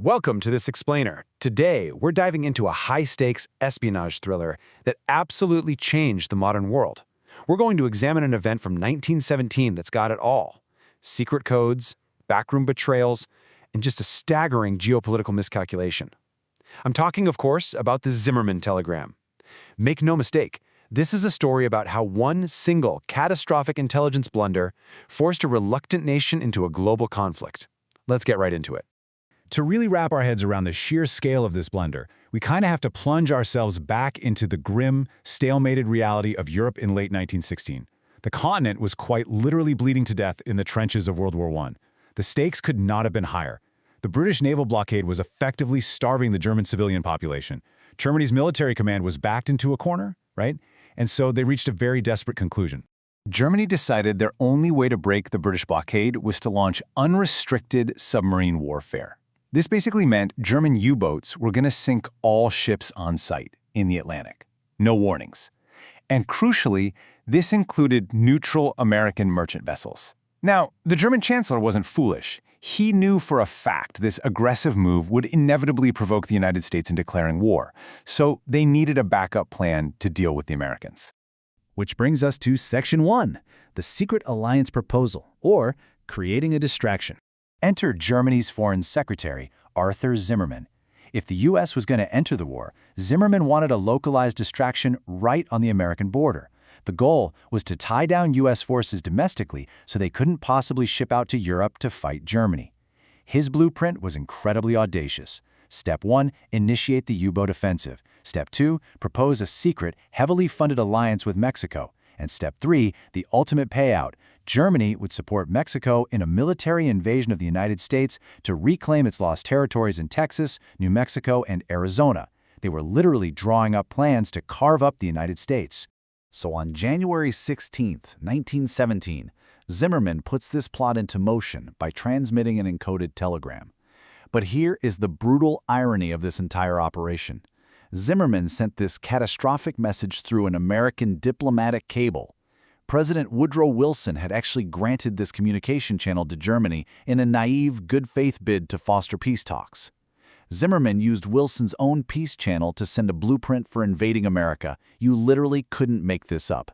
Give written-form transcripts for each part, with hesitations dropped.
Welcome to this explainer. Today, we're diving into a high-stakes espionage thriller that absolutely changed the modern world. We're going to examine an event from 1917 that's got it all. Secret codes, backroom betrayals, and just a staggering geopolitical miscalculation. I'm talking, of course, about the Zimmermann telegram. Make no mistake, this is a story about how one single catastrophic intelligence blunder forced a reluctant nation into a global conflict. Let's get right into it. To really wrap our heads around the sheer scale of this blunder, we kind of have to plunge ourselves back into the grim, stalemated reality of Europe in late 1916. The continent was quite literally bleeding to death in the trenches of World War I. The stakes could not have been higher. The British naval blockade was effectively starving the German civilian population. Germany's military command was backed into a corner, right? And so they reached a very desperate conclusion. Germany decided their only way to break the British blockade was to launch unrestricted submarine warfare. This basically meant German U-boats were going to sink all ships on sight in the Atlantic. No warnings. And crucially, this included neutral American merchant vessels. Now, the German chancellor wasn't foolish. He knew for a fact this aggressive move would inevitably provoke the United States in declaring war, so they needed a backup plan to deal with the Americans. Which brings us to Section 1, the Secret Alliance Proposal, or creating a distraction. Enter Germany's Foreign Secretary, Arthur Zimmermann. If the U.S. was going to enter the war, Zimmermann wanted a localized distraction right on the American border. The goal was to tie down U.S. forces domestically so they couldn't possibly ship out to Europe to fight Germany. His blueprint was incredibly audacious. Step 1, initiate the U-boat offensive. Step 2, propose a secret, heavily funded alliance with Mexico. And Step 3, the ultimate payout. Germany would support Mexico in a military invasion of the United States to reclaim its lost territories in Texas, New Mexico, and Arizona. They were literally drawing up plans to carve up the United States. So on January 16, 1917, Zimmermann puts this plot into motion by transmitting an encoded telegram. But here is the brutal irony of this entire operation. Zimmermann sent this catastrophic message through an American diplomatic cable. President Woodrow Wilson had actually granted this communication channel to Germany in a naive, good-faith bid to foster peace talks. Zimmermann used Wilson's own peace channel to send a blueprint for invading America. You literally couldn't make this up.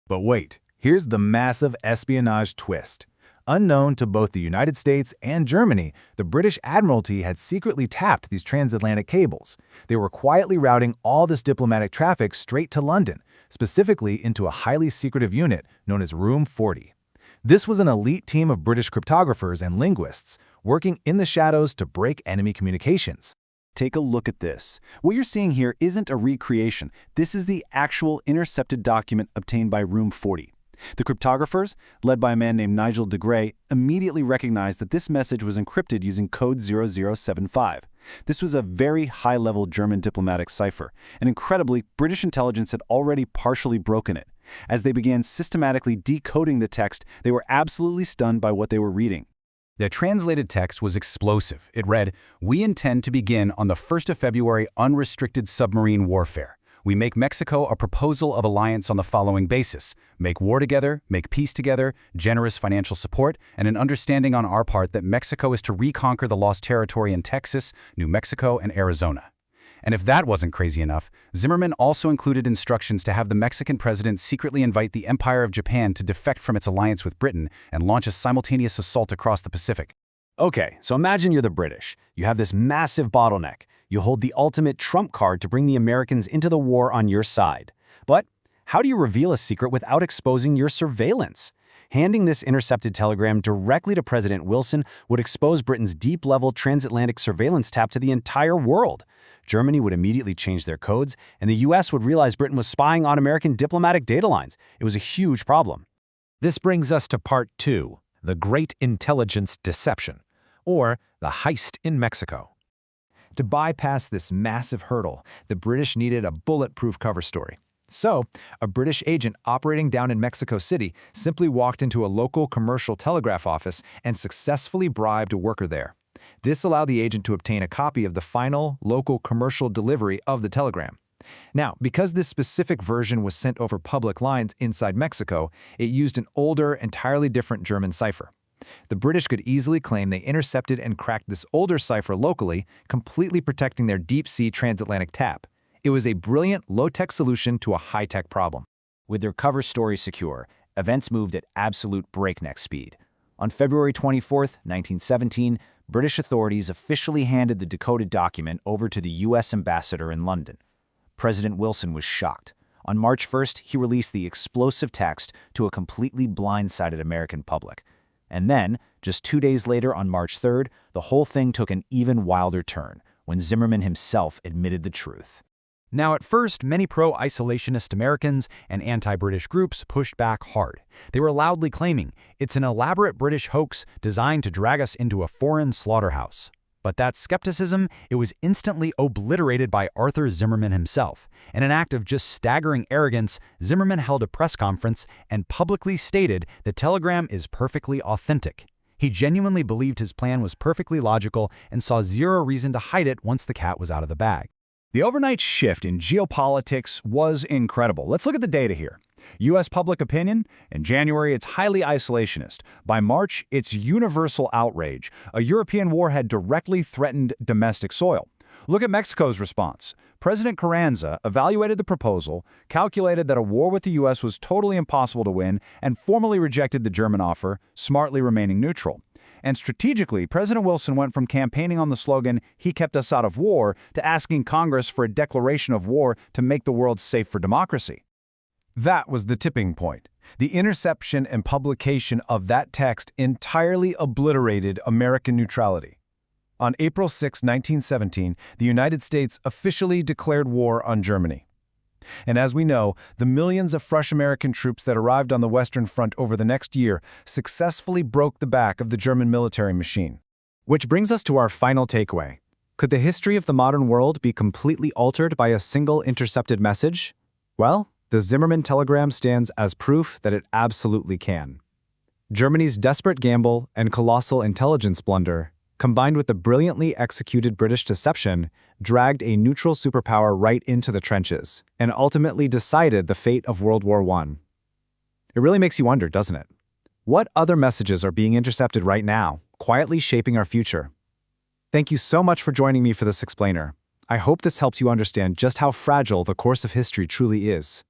But wait, here's the massive espionage twist. Unknown to both the United States and Germany, the British Admiralty had secretly tapped these transatlantic cables. They were quietly routing all this diplomatic traffic straight to London, specifically into a highly secretive unit known as Room 40. This was an elite team of British cryptographers and linguists working in the shadows to break enemy communications. Take a look at this. What you're seeing here isn't a recreation. This is the actual intercepted document obtained by Room 40. The cryptographers, led by a man named Nigel de Grey, immediately recognized that this message was encrypted using code 0075. This was a very high-level German diplomatic cipher, and incredibly, British intelligence had already partially broken it. As they began systematically decoding the text, they were absolutely stunned by what they were reading. The translated text was explosive. It read, "We intend to begin on the 1st of February unrestricted submarine warfare. We make Mexico a proposal of alliance on the following basis: make war together, make peace together, generous financial support, and an understanding on our part that Mexico is to reconquer the lost territory in Texas, New Mexico, and Arizona." And if that wasn't crazy enough, Zimmermann also included instructions to have the Mexican president secretly invite the Empire of Japan to defect from its alliance with Britain and launch a simultaneous assault across the Pacific. Okay, so imagine you're the British. You have this massive bottleneck. You hold the ultimate trump card to bring the Americans into the war on your side. But how do you reveal a secret without exposing your surveillance? Handing this intercepted telegram directly to President Wilson would expose Britain's deep-level transatlantic surveillance tap to the entire world. Germany would immediately change their codes, and the U.S. would realize Britain was spying on American diplomatic data lines. It was a huge problem. This brings us to Part 2, the Great Intelligence Deception, or the heist in Mexico. To bypass this massive hurdle, the British needed a bulletproof cover story. So, a British agent operating down in Mexico City simply walked into a local commercial telegraph office and successfully bribed a worker there. This allowed the agent to obtain a copy of the final local commercial delivery of the telegram. Now, because this specific version was sent over public lines inside Mexico, it used an older, entirely different German cipher. The British could easily claim they intercepted and cracked this older cipher locally, completely protecting their deep-sea transatlantic tap. It was a brilliant, low-tech solution to a high-tech problem. With their cover story secure, events moved at absolute breakneck speed. On February 24, 1917, British authorities officially handed the decoded document over to the U.S. ambassador in London. President Wilson was shocked. On March 1st, he released the explosive text to a completely blindsided American public. And then, just 2 days later on March 3rd, the whole thing took an even wilder turn, when Zimmermann himself admitted the truth. Now, at first, many pro-isolationist Americans and anti-British groups pushed back hard. They were loudly claiming it's an elaborate British hoax designed to drag us into a foreign slaughterhouse. But that skepticism, it was instantly obliterated by Arthur Zimmermann himself. In an act of just staggering arrogance, Zimmermann held a press conference and publicly stated the telegram is perfectly authentic. He genuinely believed his plan was perfectly logical and saw zero reason to hide it once the cat was out of the bag. The overnight shift in geopolitics was incredible. Let's look at the data here. U.S. public opinion? In January, it's highly isolationist. By March, it's universal outrage. A European war had directly threatened domestic soil. Look at Mexico's response. President Carranza evaluated the proposal, calculated that a war with the U.S. was totally impossible to win, and formally rejected the German offer, smartly remaining neutral. And strategically, President Wilson went from campaigning on the slogan, "He kept us out of war," to asking Congress for a declaration of war to make the world safe for democracy. That was the tipping point. The interception and publication of that text entirely obliterated American neutrality. On April 6, 1917, the United States officially declared war on Germany. And as we know, the millions of fresh American troops that arrived on the Western Front over the next year successfully broke the back of the German military machine. Which brings us to our final takeaway. Could the history of the modern world be completely altered by a single intercepted message? Well, the Zimmermann telegram stands as proof that it absolutely can. Germany's desperate gamble and colossal intelligence blunder, combined with the brilliantly executed British deception, dragged a neutral superpower right into the trenches and ultimately decided the fate of World War I. It really makes you wonder, doesn't it? What other messages are being intercepted right now, quietly shaping our future? Thank you so much for joining me for this explainer. I hope this helps you understand just how fragile the course of history truly is.